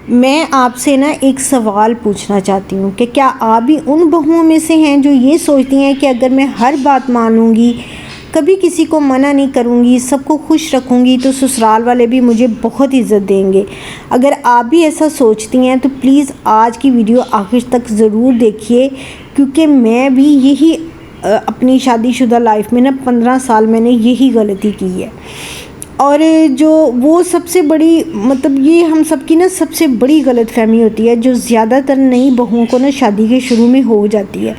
میں آپ سے ایک سوال پوچھنا چاہتی ہوں کہ کیا آپ بھی ان بہوؤں میں سے ہیں جو یہ سوچتی ہیں کہ اگر میں ہر بات مانوں گی، کبھی کسی کو منع نہیں کروں گی، سب کو خوش رکھوں گی تو سسرال والے بھی مجھے بہت عزت دیں گے؟ اگر آپ بھی ایسا سوچتی ہیں تو پلیز آج کی ویڈیو آخر تک ضرور دیکھیے، کیونکہ میں بھی یہی اپنی شادی شدہ لائف میں 15 سال میں نے یہی غلطی کی ہے۔ اور جو وہ سب سے بڑی یہ ہم سب کی سب سے بڑی غلط فہمی ہوتی ہے جو زیادہ تر نئی بہوؤں کو شادی کے شروع میں ہو جاتی ہے۔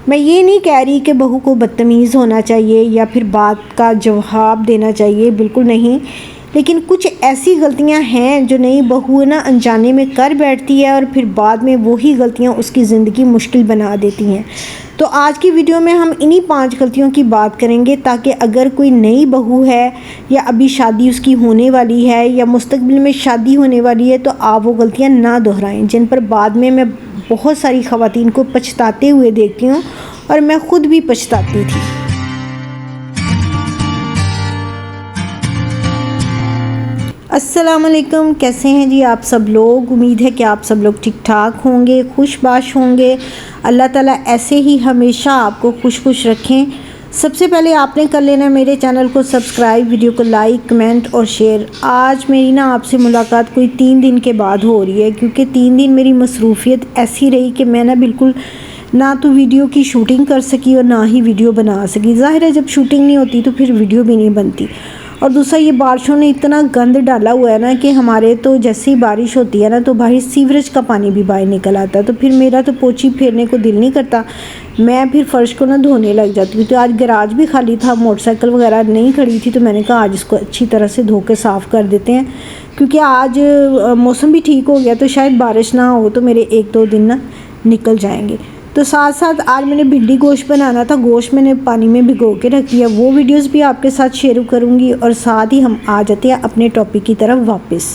میں یہ نہیں کہہ رہی کہ بہو کو بدتمیز ہونا چاہیے یا پھر بات کا جواب دینا چاہیے، بالکل نہیں، لیکن کچھ ایسی غلطیاں ہیں جو نئی بہو انجانے میں کر بیٹھتی ہے اور پھر بعد میں وہی غلطیاں اس کی زندگی مشکل بنا دیتی ہیں۔ تو آج کی ویڈیو میں ہم انہی 5 غلطیوں کی بات کریں گے تاکہ اگر کوئی نئی بہو ہے یا ابھی شادی اس کی ہونے والی ہے یا مستقبل میں شادی ہونے والی ہے تو آپ وہ غلطیاں نہ دہرائیں جن پر بعد میں بہت ساری خواتین کو پچھتاتے ہوئے دیکھتی ہوں اور میں خود بھی پچھتاتی تھی۔ السلام علیکم، کیسے ہیں جی آپ سب لوگ؟ امید ہے کہ آپ سب لوگ ٹھیک ٹھاک ہوں گے، خوش باش ہوں گے۔ اللہ تعالیٰ ایسے ہی ہمیشہ آپ کو خوش رکھیں۔ سب سے پہلے آپ نے کر لینا میرے چینل کو سبسکرائب، ویڈیو کو لائک، کمنٹ اور شیئر۔ آج میری آپ سے ملاقات کوئی 3 دن کے بعد ہو رہی ہے، کیونکہ 3 دن میری مصروفیت ایسی رہی کہ میں بالکل نہ تو ویڈیو کی شوٹنگ کر سکی اور نہ ہی ویڈیو بنا سکی۔ ظاہر ہے جب شوٹنگ نہیں ہوتی تو پھر ویڈیو بھی نہیں بنتی۔ اور دوسرا یہ بارشوں نے اتنا گند ڈالا ہوا ہے کہ ہمارے تو جیسے ہی بارش ہوتی ہے تو باہر سیوریج کا پانی بھی باہر نکل آتا ہے، تو پھر میرا تو پوچھی پھیرنے کو دل نہیں کرتا، میں پھر فرش کو دھونے لگ جاتی ہوں۔ تو آج گراج بھی خالی تھا، موٹر سائیکل وغیرہ نہیں کھڑی تھی، تو میں نے کہا آج اس کو اچھی طرح سے دھو کے صاف کر دیتے ہیں، کیونکہ آج موسم بھی ٹھیک ہو گیا تو شاید بارش نہ ہو تو میرے 1-2 دن نکل جائیں گے۔ تو ساتھ ساتھ آج میں نے بھنڈی گوشت بنانا تھا، گوشت میں نے پانی میں بھگو کے رکھ دیا، وہ ویڈیوز بھی آپ کے ساتھ شیئر کروں گی، اور ساتھ ہی ہم آ جاتے ہیں اپنے ٹاپک کی طرف واپس۔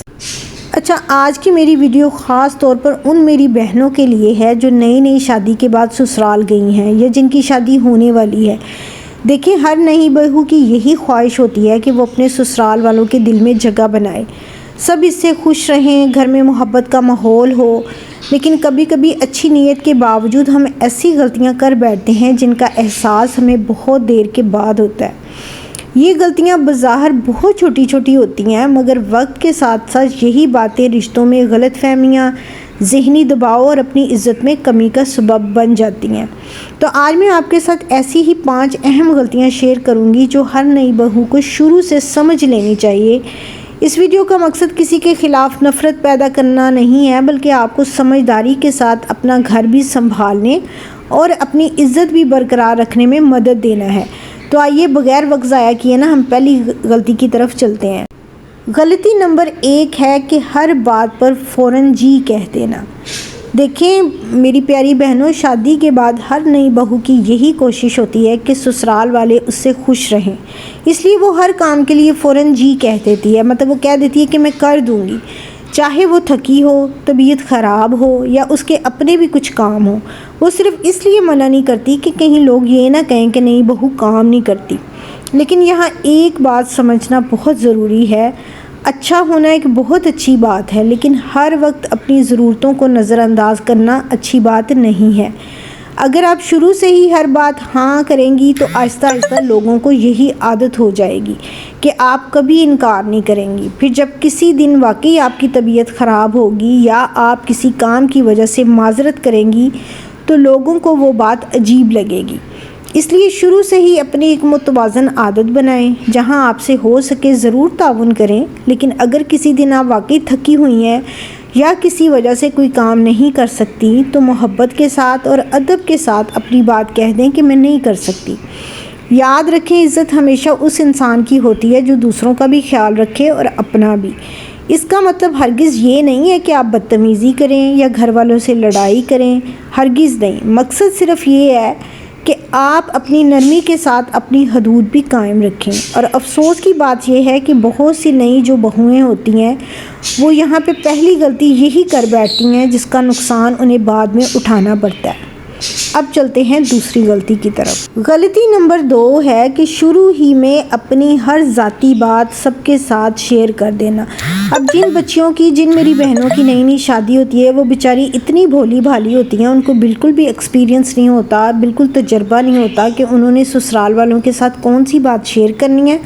اچھا، آج کی میری ویڈیو خاص طور پر ان میری بہنوں کے لیے ہے جو نئی شادی کے بعد سسرال گئی ہیں یا جن کی شادی ہونے والی ہے۔ دیکھیں، ہر نئی بہو کی یہی خواہش ہوتی ہے کہ وہ اپنے سسرال والوں کے دل میں جگہ بنائے، سب اس سے خوش رہیں، گھر میں محبت کا ماحول ہو۔ لیکن کبھی کبھی اچھی نیت کے باوجود ہم ایسی غلطیاں کر بیٹھتے ہیں جن کا احساس ہمیں بہت دیر کے بعد ہوتا ہے۔ یہ غلطیاں بظاہر بہت چھوٹی چھوٹی ہوتی ہیں، مگر وقت کے ساتھ ساتھ یہی باتیں رشتوں میں غلط فہمیاں، ذہنی دباؤ اور اپنی عزت میں کمی کا سبب بن جاتی ہیں۔ تو آج میں آپ کے ساتھ ایسی ہی 5 اہم غلطیاں شیئر کروں گی جو ہر نئی بہو کو شروع سے سمجھ لینی چاہیے۔ اس ویڈیو کا مقصد کسی کے خلاف نفرت پیدا کرنا نہیں ہے، بلکہ آپ کو سمجھداری کے ساتھ اپنا گھر بھی سنبھالنے اور اپنی عزت بھی برقرار رکھنے میں مدد دینا ہے۔ تو آئیے بغیر وقت ضائع کیے ہم پہلی غلطی کی طرف چلتے ہیں۔ غلطی نمبر 1 ہے کہ ہر بات پر فوراً جی کہہ دینا۔ دیکھیں میری پیاری بہنوں، شادی کے بعد ہر نئی بہو کی یہی کوشش ہوتی ہے کہ سسرال والے اس سے خوش رہیں، اس لیے وہ ہر کام کے لیے فوراً جی کہہ دیتی ہے، وہ کہہ دیتی ہے کہ میں کر دوں گی، چاہے وہ تھکی ہو، طبیعت خراب ہو یا اس کے اپنے بھی کچھ کام ہو۔ وہ صرف اس لیے منع نہیں کرتی کہ کہیں لوگ یہ نہ کہیں کہ نئی بہو کام نہیں کرتی۔ لیکن یہاں ایک بات سمجھنا بہت ضروری ہے، اچھا ہونا ایک بہت اچھی بات ہے، لیکن ہر وقت اپنی ضرورتوں کو نظر انداز کرنا اچھی بات نہیں ہے۔ اگر آپ شروع سے ہی ہر بات ہاں کریں گی تو آہستہ آہستہ لوگوں کو یہی عادت ہو جائے گی کہ آپ کبھی انکار نہیں کریں گی۔ پھر جب کسی دن واقعی آپ کی طبیعت خراب ہوگی یا آپ کسی کام کی وجہ سے معذرت کریں گی تو لوگوں کو وہ بات عجیب لگے گی۔ اس لیے شروع سے ہی اپنی ایک متوازن عادت بنائیں، جہاں آپ سے ہو سکے ضرور تعاون کریں، لیکن اگر کسی دن آپ واقعی تھکی ہوئی ہیں یا کسی وجہ سے کوئی کام نہیں کر سکتی تو محبت کے ساتھ اور ادب کے ساتھ اپنی بات کہہ دیں کہ میں نہیں کر سکتی۔ یاد رکھیں، عزت ہمیشہ اس انسان کی ہوتی ہے جو دوسروں کا بھی خیال رکھے اور اپنا بھی۔ اس کا مطلب ہرگز یہ نہیں ہے کہ آپ بدتمیزی کریں یا گھر والوں سے لڑائی کریں، ہرگز نہیں۔ مقصد صرف یہ ہے کہ آپ اپنی نرمی کے ساتھ اپنی حدود بھی قائم رکھیں۔ اور افسوس کی بات یہ ہے کہ بہت سی نئی جو بہویں ہوتی ہیں وہ یہاں پہ پہلی غلطی یہی کر بیٹھتی ہیں جس کا نقصان انہیں بعد میں اٹھانا پڑتا ہے۔ اب چلتے ہیں دوسری غلطی کی طرف۔ غلطی نمبر 2 ہے کہ شروع ہی میں اپنی ہر ذاتی بات سب کے ساتھ شیئر کر دینا۔ اب جن میری بہنوں کی نئی شادی ہوتی ہے، وہ بیچاری اتنی بھولی بھالی ہوتی ہیں، ان کو بالکل بھی ایکسپیرینس نہیں ہوتا، بالکل تجربہ نہیں ہوتا کہ انہوں نے سسرال والوں کے ساتھ کون سی بات شیئر کرنی ہے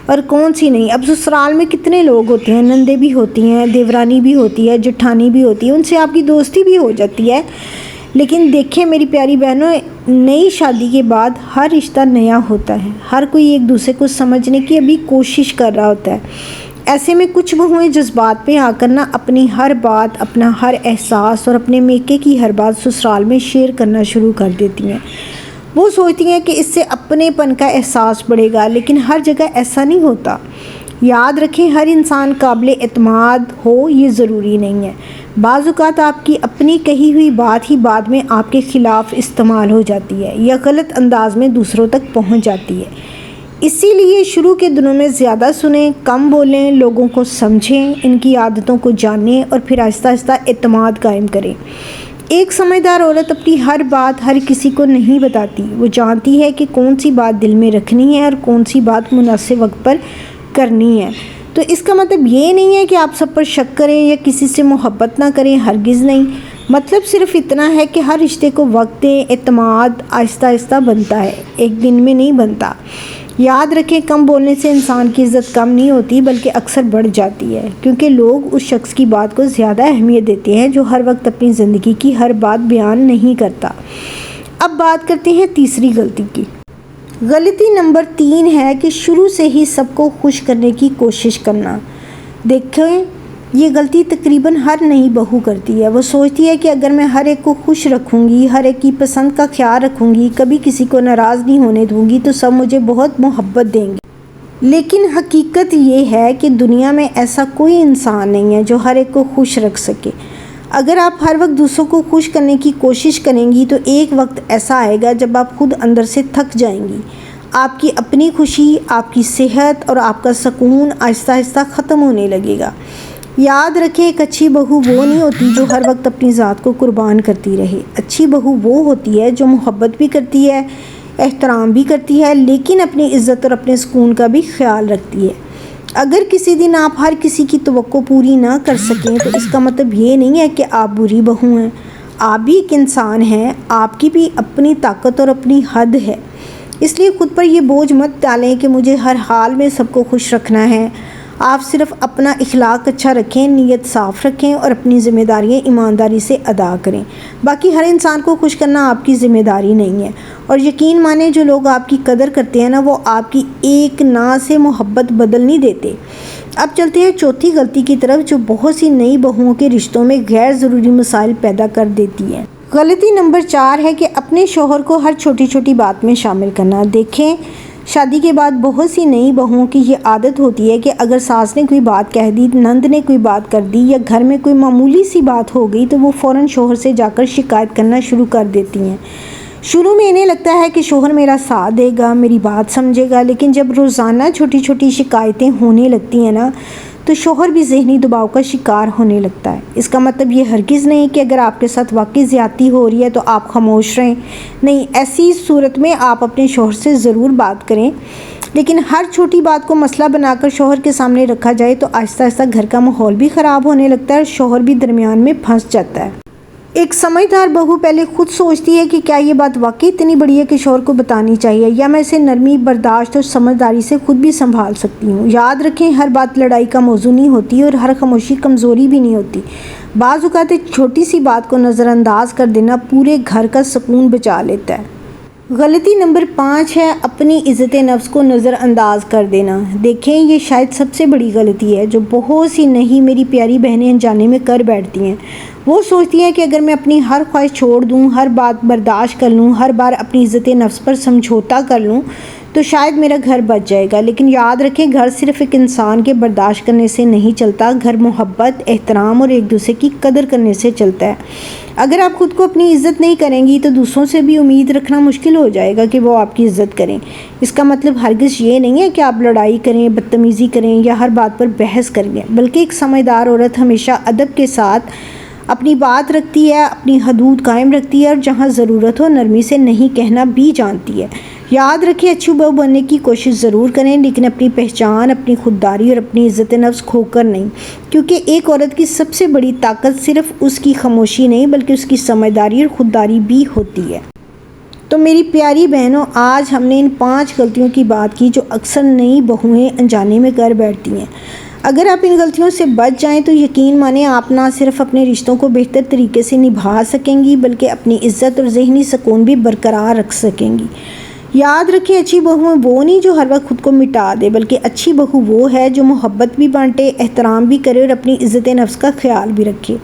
اور کون سی نہیں۔ اب سسرال میں کتنے لوگ ہوتے ہیں، نندے بھی ہوتی ہیں، دیورانی بھی ہوتی ہے، جٹھانی بھی ہوتی ہے، ان سے آپ کی دوستی بھی ہو جاتی ہے۔ لیکن دیکھیں میری پیاری بہنوں، نئی شادی کے بعد ہر رشتہ نیا ہوتا ہے، ہر کوئی ایک دوسرے کو سمجھنے کی ابھی کوشش کر رہا ہوتا ہے۔ ایسے میں کچھ بہویں جذبات پہ آ کر اپنی ہر بات، اپنا ہر احساس اور اپنے میکے کی ہر بات سسرال میں شیئر کرنا شروع کر دیتی ہیں۔ وہ سوچتی ہیں کہ اس سے اپنے پن کا احساس بڑھے گا، لیکن ہر جگہ ایسا نہیں ہوتا۔ یاد رکھیں، ہر انسان قابل اعتماد ہو یہ ضروری نہیں ہے۔ بعض اوقات آپ کی اپنی کہی ہوئی بات ہی بعد میں آپ کے خلاف استعمال ہو جاتی ہے یا غلط انداز میں دوسروں تک پہنچ جاتی ہے۔ اسی لیے شروع کے دنوں میں زیادہ سنیں، کم بولیں، لوگوں کو سمجھیں، ان کی عادتوں کو جانیں اور پھر آہستہ آہستہ اعتماد قائم کریں۔ ایک سمجھدار عورت اپنی ہر بات ہر کسی کو نہیں بتاتی، وہ جانتی ہے کہ کون سی بات دل میں رکھنی ہے اور کون سی بات مناسب وقت پر کرنی ہے۔ تو اس کا مطلب یہ نہیں ہے کہ آپ سب پر شک کریں یا کسی سے محبت نہ کریں، ہرگز نہیں۔ مطلب صرف اتنا ہے کہ ہر رشتے کو وقت دیں، اعتماد آہستہ آہستہ بنتا ہے، ایک دن میں نہیں بنتا۔ یاد رکھیں، کم بولنے سے انسان کی عزت کم نہیں ہوتی بلکہ اکثر بڑھ جاتی ہے، کیونکہ لوگ اس شخص کی بات کو زیادہ اہمیت دیتے ہیں جو ہر وقت اپنی زندگی کی ہر بات بیان نہیں کرتا۔ اب بات کرتے ہیں تیسری غلطی کی۔ غلطی نمبر 3 ہے کہ شروع سے ہی سب کو خوش کرنے کی کوشش کرنا۔ دیکھیں، یہ غلطی تقریباً ہر نئی بہو کرتی ہے۔ وہ سوچتی ہے کہ اگر میں ہر ایک کو خوش رکھوں گی، ہر ایک کی پسند کا خیال رکھوں گی، کبھی کسی کو ناراض نہیں ہونے دوں گی تو سب مجھے بہت محبت دیں گے۔ لیکن حقیقت یہ ہے کہ دنیا میں ایسا کوئی انسان نہیں ہے جو ہر ایک کو خوش رکھ سکے۔ اگر آپ ہر وقت دوسروں کو خوش کرنے کی کوشش کریں گی تو ایک وقت ایسا آئے گا جب آپ خود اندر سے تھک جائیں گی۔ آپ کی اپنی خوشی، آپ کی صحت اور آپ کا سکون آہستہ آہستہ ختم ہونے لگے گا۔ یاد رکھیں، ایک اچھی بہو وہ نہیں ہوتی جو ہر وقت اپنی ذات کو قربان کرتی رہے۔ اچھی بہو وہ ہوتی ہے جو محبت بھی کرتی ہے، احترام بھی کرتی ہے، لیکن اپنی عزت اور اپنے سکون کا بھی خیال رکھتی ہے۔ اگر کسی دن آپ ہر کسی کی توقع پوری نہ کر سکیں تو اس کا مطلب یہ نہیں ہے کہ آپ بری بہو ہیں۔ آپ بھی ایک انسان ہیں، آپ کی بھی اپنی طاقت اور اپنی حد ہے۔ اس لیے خود پر یہ بوجھ مت ڈالیں کہ مجھے ہر حال میں سب کو خوش رکھنا ہے۔ آپ صرف اپنا اخلاق اچھا رکھیں، نیت صاف رکھیں اور اپنی ذمہ داریاں ایمانداری سے ادا کریں۔ باقی ہر انسان کو خوش کرنا آپ کی ذمہ داری نہیں ہے، اور یقین مانیں جو لوگ آپ کی قدر کرتے ہیں نا، وہ آپ کی ایک نا سے محبت بدل نہیں دیتے۔ اب چلتے ہیں چوتھی غلطی کی طرف جو بہت سی نئی بہوؤں کے رشتوں میں غیر ضروری مسائل پیدا کر دیتی ہے۔ غلطی نمبر 4 ہے کہ اپنے شوہر کو ہر چھوٹی چھوٹی بات میں شامل کرنا۔ دیکھیں، شادی کے بعد بہت سی نئی بہوؤں کی یہ عادت ہوتی ہے کہ اگر ساس نے کوئی بات کہہ دی، نند نے کوئی بات کر دی یا گھر میں کوئی معمولی سی بات ہو گئی تو وہ فوراً شوہر سے جا کر شکایت کرنا شروع کر دیتی ہیں۔ شروع میں انہیں لگتا ہے کہ شوہر میرا ساتھ دے گا، میری بات سمجھے گا، لیکن جب روزانہ چھوٹی چھوٹی شکایتیں ہونے لگتی ہیں نا تو شوہر بھی ذہنی دباؤ کا شکار ہونے لگتا ہے۔ اس کا مطلب یہ ہرگز نہیں کہ اگر آپ کے ساتھ واقعی زیادتی ہو رہی ہے تو آپ خاموش رہیں۔ نہیں، ایسی صورت میں آپ اپنے شوہر سے ضرور بات کریں، لیکن ہر چھوٹی بات کو مسئلہ بنا کر شوہر کے سامنے رکھا جائے تو آہستہ آہستہ گھر کا ماحول بھی خراب ہونے لگتا ہے اور شوہر بھی درمیان میں پھنس جاتا ہے۔ ایک سمجھدار بہو پہلے خود سوچتی ہے کہ کیا یہ بات واقعی اتنی بڑی ہے کہ شوہر کو بتانی چاہیے، یا میں اسے نرمی، برداشت اور سمجھداری سے خود بھی سنبھال سکتی ہوں۔ یاد رکھیں، ہر بات لڑائی کا موضوع نہیں ہوتی اور ہر خاموشی کمزوری بھی نہیں ہوتی۔ بعض اوقات ایک چھوٹی سی بات کو نظر انداز کر دینا پورے گھر کا سکون بچا لیتا ہے۔ غلطی نمبر 5 ہے اپنی عزت نفس کو نظر انداز کر دینا۔ دیکھیں، یہ شاید سب سے بڑی غلطی ہے جو بہت سی نہیں میری پیاری بہنیں انجانے میں کر بیٹھتی ہیں۔ وہ سوچتی ہیں کہ اگر میں اپنی ہر خواہش چھوڑ دوں، ہر بات برداشت کر لوں، ہر بار اپنی عزت نفس پر سمجھوتا کر لوں تو شاید میرا گھر بچ جائے گا۔ لیکن یاد رکھیں، گھر صرف ایک انسان کے برداشت کرنے سے نہیں چلتا، گھر محبت، احترام اور ایک دوسرے کی قدر کرنے سے چلتا ہے۔ اگر آپ خود کو اپنی عزت نہیں کریں گی تو دوسروں سے بھی امید رکھنا مشکل ہو جائے گا کہ وہ آپ کی عزت کریں۔ اس کا مطلب ہرگز یہ نہیں ہے کہ آپ لڑائی کریں، بدتمیزی کریں یا ہر بات پر بحث کریں، بلکہ ایک سمجھدار عورت ہمیشہ ادب کے ساتھ اپنی بات رکھتی ہے، اپنی حدود قائم رکھتی ہے اور جہاں ضرورت ہو نرمی سے نہیں کہنا بھی جانتی ہے۔ یاد رکھیں، اچھی بہو بننے کی کوشش ضرور کریں لیکن اپنی پہچان، اپنی خودداری اور اپنی عزت نفس کھو کر نہیں، کیونکہ ایک عورت کی سب سے بڑی طاقت صرف اس کی خاموشی نہیں بلکہ اس کی سمجھداری اور خودداری بھی ہوتی ہے۔ تو میری پیاری بہنوں، آج ہم نے ان 5 غلطیوں کی بات کی جو اکثر نئی بہویں انجانے میں کر بیٹھتی ہیں۔ اگر آپ ان غلطیوں سے بچ جائیں تو یقین مانیں آپ نہ صرف اپنے رشتوں کو بہتر طریقے سے نبھا سکیں گی بلکہ اپنی عزت اور ذہنی سکون بھی برقرار رکھ سکیں گی۔ یاد رکھیں، اچھی بہو وہ نہیں جو ہر وقت خود کو مٹا دے، بلکہ اچھی بہو وہ ہے جو محبت بھی بانٹے، احترام بھی کرے اور اپنی عزت نفس کا خیال بھی رکھے۔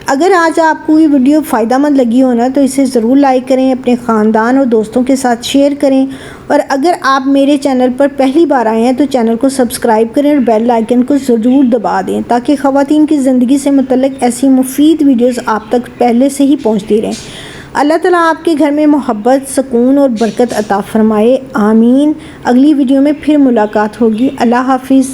اگر آج آپ کو یہ ویڈیو فائدہ مند لگی ہو نا تو اسے ضرور لائک کریں، اپنے خاندان اور دوستوں کے ساتھ شیئر کریں، اور اگر آپ میرے چینل پر پہلی بار آئے ہیں تو چینل کو سبسکرائب کریں اور بیل آئیکن کو ضرور دبا دیں تاکہ خواتین کی زندگی سے متعلق ایسی مفید ویڈیوز آپ تک پہلے سے ہی پہنچتی رہیں۔ اللہ تعالیٰ آپ کے گھر میں محبت، سکون اور برکت عطا فرمائے، آمین۔ اگلی ویڈیو میں پھر ملاقات ہوگی۔ اللہ حافظ۔